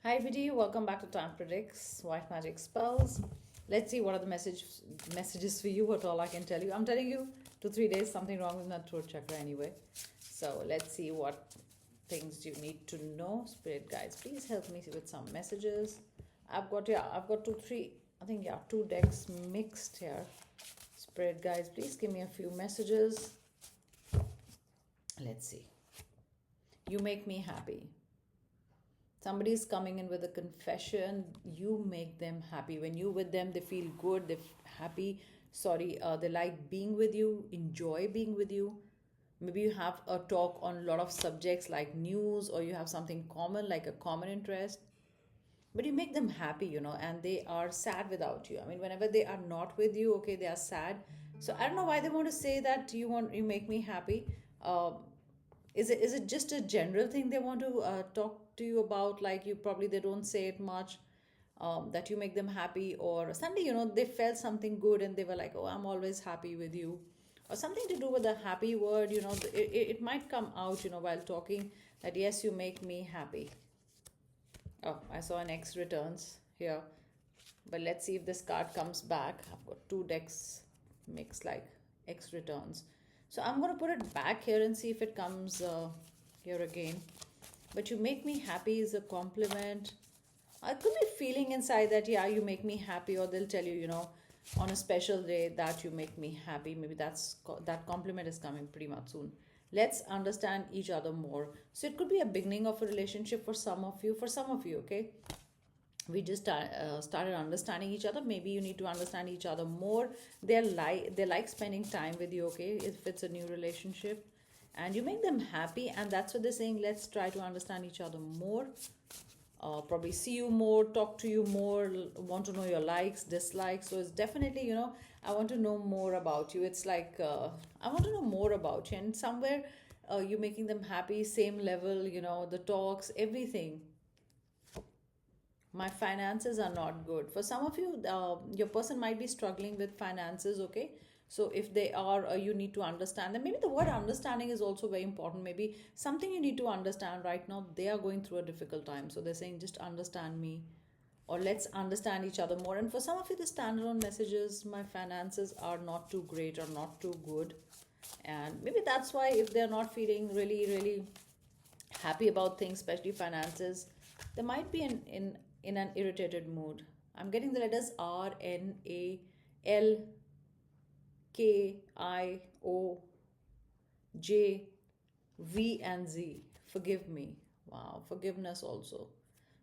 Hi BD, welcome back to Time Predicts White Magic Spells. Let's see what are the messages for you. What all I can tell you. I'm telling you 2-3 days something wrong with my throat chakra anyway. So let's see what things you need to know. Spirit guides, please help me with some messages. I've got 2-3. I think two decks mixed here. Spirit guides, please give me a few messages. Let's see. You make me happy. Somebody is coming in with a confession. You make them happy. When you're with them, they feel good, they're happy. They like being with you, enjoy being with you. Maybe you have a talk on a lot of subjects like news, or you have something common like a common interest. But you make them happy, and they are sad without you. I mean, whenever they are not with you, okay, they are sad. So I don't know why they want to say that you make me happy. Uh, is it just a general thing they want to talk to you about, like you probably they don't say it much, that you make them happy, or suddenly they felt something good and they were like, oh, I'm always happy with you, or something to do with the happy word, it might come out while talking, that yes, you make me happy. Oh, I saw an X returns here, but let's see if this card comes back. I've got two decks mixed like X returns. So I'm going to put it back here and see if it comes here again. But you make me happy is a compliment. I could be feeling inside that, yeah, you make me happy, or they'll tell you, on a special day that you make me happy. Maybe that compliment is coming pretty much soon. Let's understand each other more. So it could be a beginning of a relationship for some of you, okay? We just started understanding each other. Maybe you need to understand each other more. They like spending time with you, okay, if it's a new relationship, and you make them happy, and that's what they're saying. Let's try to understand each other more. Probably see you more, talk to you more, want to know your likes, dislikes. So it's definitely, I want to know more about you. It's like, I want to know more about you, and somewhere you're making them happy, same level, the talks, everything. My finances are not good. For some of you, your person might be struggling with finances, okay? So if they are, you need to understand them. Maybe the word understanding is also very important. Maybe something you need to understand right now. They are going through a difficult time. So they're saying, just understand me, or let's understand each other more. And for some of you, the standalone messages, my finances are not too great or not too good. And maybe that's why, if they're not feeling really, really happy about things, especially finances, they might be in an irritated mood. I'm getting the letters R, N, A, L, K, I, O, J, V, and Z. Forgive me. Wow, forgiveness also.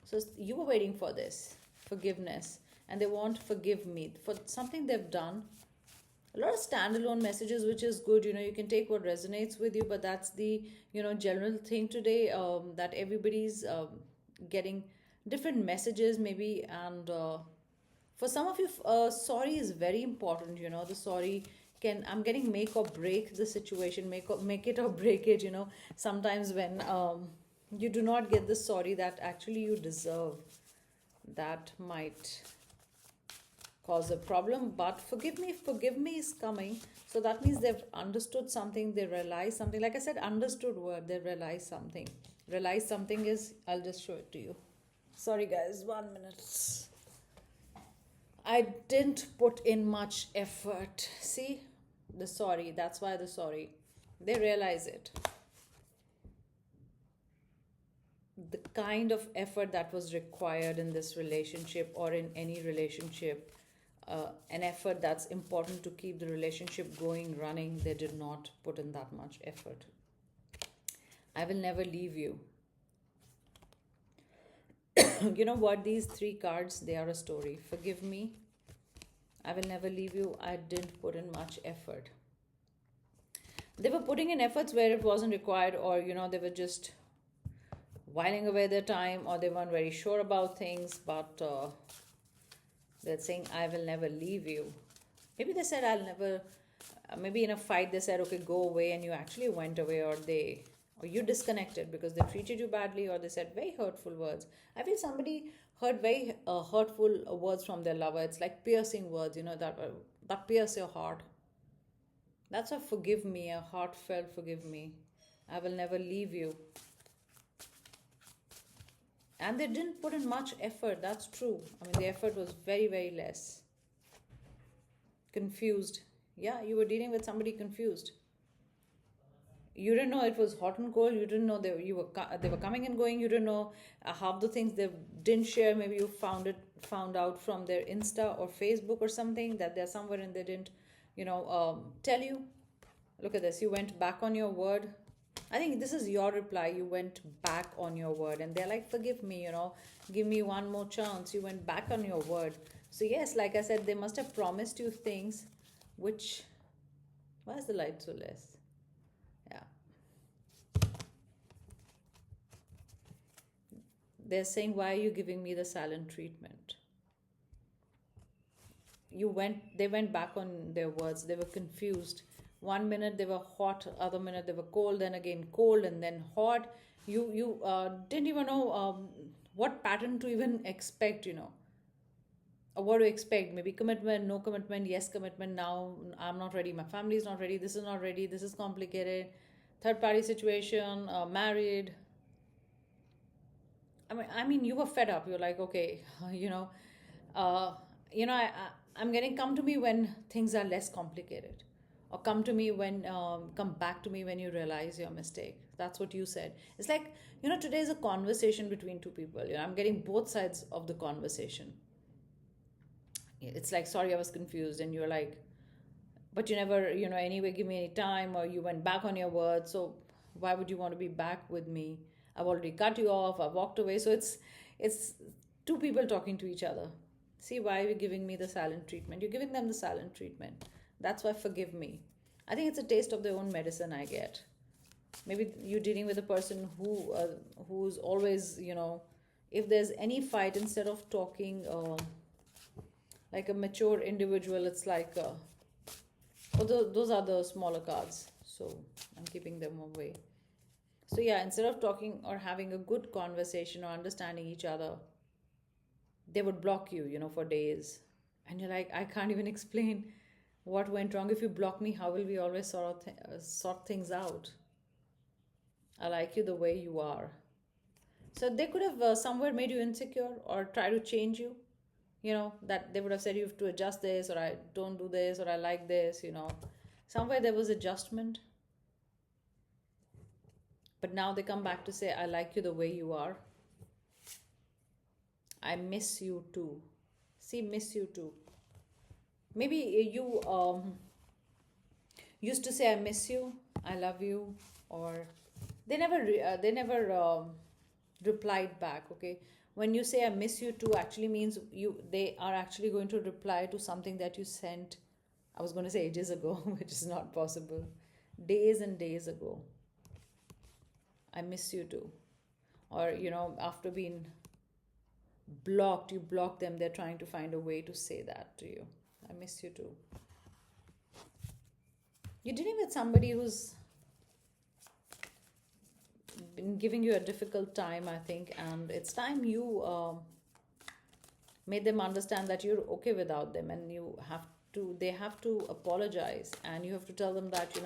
So you were waiting for this forgiveness, and they want forgive me for something they've done. A lot of standalone messages, which is good. You can take what resonates with you, but that's the general thing today, that everybody's getting different messages maybe. And for some of you, sorry is very important. The sorry can, I'm getting, make or break the situation, make it or break it. Sometimes when you do not get the sorry that actually you deserve, that might cause a problem. But forgive me is coming. So that means they've understood something, they realize something. Like I said, understood word, they realize something. Realize something is, I'll just show it to you. Sorry guys, 1 minute. I didn't put in much effort. See, the sorry, that's why the sorry. They realize it. The kind of effort that was required in this relationship, or in any relationship, an effort that's important to keep the relationship going, running, they did not put in that much effort. I will never leave you. You know what? These three cards, they are a story. Forgive me. I will never leave you. I didn't put in much effort. They were putting in efforts where it wasn't required, or they were just whiling away their time, or they weren't very sure about things. But they're saying, I will never leave you. Maybe they said, I'll never, maybe in a fight they said, okay, go away, and you actually went away, or you disconnected because they treated you badly, or they said very hurtful words. I feel somebody heard very hurtful words from their lover. It's like piercing words, that pierce your heart. That's a forgive me, a heartfelt forgive me. I will never leave you. And they didn't put in much effort, that's true. I mean, the effort was very, very less. Confused. Yeah, you were dealing with somebody confused. You didn't know it was hot and cold. You didn't know they were coming and going. You didn't know half the things they didn't share. Maybe you found out from their Insta or Facebook or something, that they're somewhere and they didn't, tell you. Look at this. You went back on your word. I think this is your reply. You went back on your word, and they're like, forgive me, give me one more chance. You went back on your word. So, yes, like I said, they must have promised you things which. Why is the light so less? Yeah. They're saying, why are you giving me the silent treatment? They went back on their words. They were confused. One minute they were hot, other minute they were cold, then again cold, and then hot. You didn't even know what pattern to even expect, or what to expect. Maybe commitment, no commitment, yes commitment. Now I'm not ready. My family is not ready. This is not ready. This is complicated. Third party situation. Married. I mean, you were fed up. You're like, okay, uh, I'm getting, come to me when things are less complicated, or come back to me when you realize your mistake. That's what you said. It's like, today is a conversation between two people. I'm getting both sides of the conversation. It's like, sorry, I was confused, and you're like, but you never, anyway, give me any time, or you went back on your word. So why would you want to be back with me? I've already cut you off. I've walked away. So it's two people talking to each other. See, why are you giving me the silent treatment? You're giving them the silent treatment. That's why forgive me. I think it's a taste of their own medicine I get. Maybe you're dealing with a person who's always, if there's any fight, instead of talking like a mature individual, it's like, those are the smaller cards. So I'm keeping them away. So yeah, instead of talking or having a good conversation or understanding each other, they would block you, for days. And you're like, I can't even explain what went wrong. If you block me, how will we always sort things out? I like you the way you are. So they could have somewhere made you insecure or try to change you. That they would have said you have to adjust this, or I don't do this, or I like this. Somewhere there was adjustment. But now they come back to say, I like you the way you are. I miss you too. See, miss you too. Maybe you used to say, I miss you, I love you, or they never replied back. Okay, when you say I miss you too, actually means they are actually going to reply to something that you sent. I was going to say ages ago, which is not possible. Days and days ago. I miss you too. Or, after being blocked, you block them, they're trying to find a way to say that to you. I miss you too. You're dealing with somebody who's been giving you a difficult time, I think, and it's time you made them understand that you're okay without them, and they have to apologize, and you have to tell them that,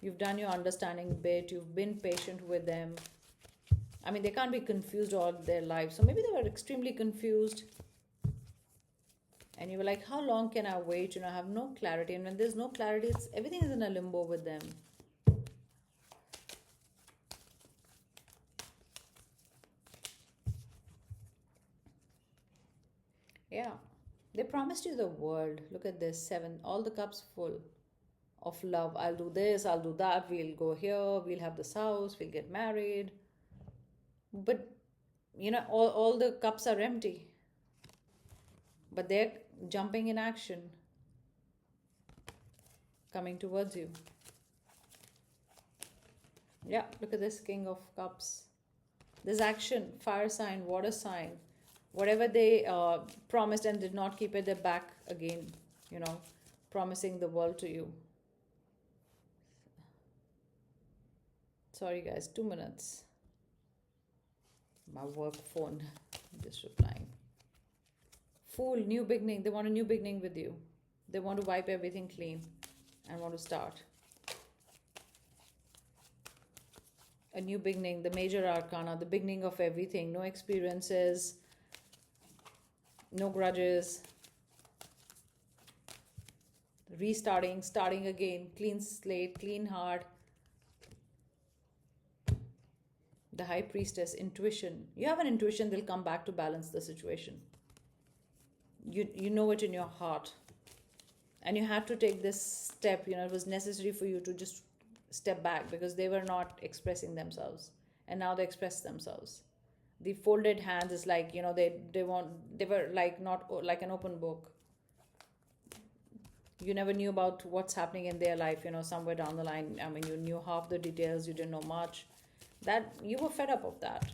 you've done your understanding bit, you've been patient with them. I mean, they can't be confused all their life. So maybe they were extremely confused. And you were like, how long can I wait? I have no clarity. And when there's no clarity, everything is in a limbo with them. Yeah. They promised you the world. Look at this, 7, all the cups full of love. I'll do this, I'll do that. We'll go here, we'll have this house, we'll get married. But, all the cups are empty. But they're jumping in action, coming towards you. Yeah, look at this, King of Cups. There's action, fire sign, water sign. Whatever they promised and did not keep it, they're back again, promising the world to you. Sorry, guys, 2 minutes. My work phone just replying. Fool, new beginning. They want a new beginning with you. They want to wipe everything clean and want to start. A new beginning, the major arcana, the beginning of everything. No experiences, no grudges, restarting, starting again, clean slate, clean heart. The high priestess, intuition. You have an intuition, they'll come back to balance the situation. You know it in your heart. And you had to take this step, it was necessary for you to just step back because they were not expressing themselves. And now they express themselves. The folded hands is like, they were like not like an open book. You never knew about what's happening in their life, somewhere down the line. I mean, you knew half the details, you didn't know much. That you were fed up of that.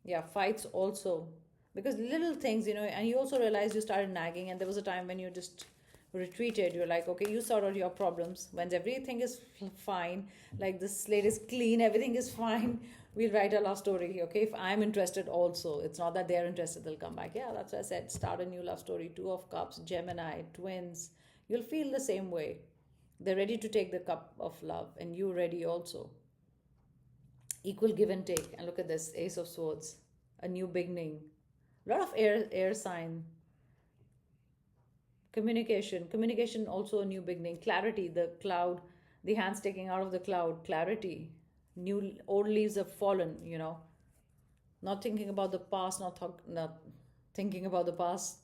Yeah, fights also. Because little things, and you also realized you started nagging, and there was a time when you just retreated. You're like, okay, you sort out your problems. When everything is fine, like the slate is clean, everything is fine, we'll write a love story, okay? If I'm interested also, it's not that they're interested, they'll come back. Yeah, that's what I said. Start a new love story. Two of Cups, Gemini, twins. You'll feel the same way. They're ready to take the cup of love, and you're ready also. Equal give and take. And look at this, Ace of Swords, a new beginning. A lot of air sign. Communication also a new beginning. Clarity, the cloud, the hands taking out of the cloud. Clarity, new old leaves have fallen. Not thinking about the past, not thinking about the past.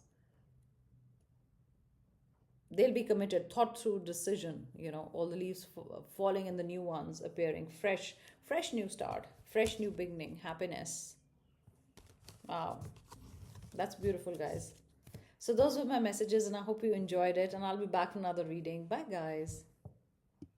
They'll be committed, thought through decision. All the leaves falling and the new ones appearing. Fresh new start, fresh new beginning, happiness. Wow, that's beautiful, guys. So those were my messages, and I hope you enjoyed it. And I'll be back for another reading. Bye, guys.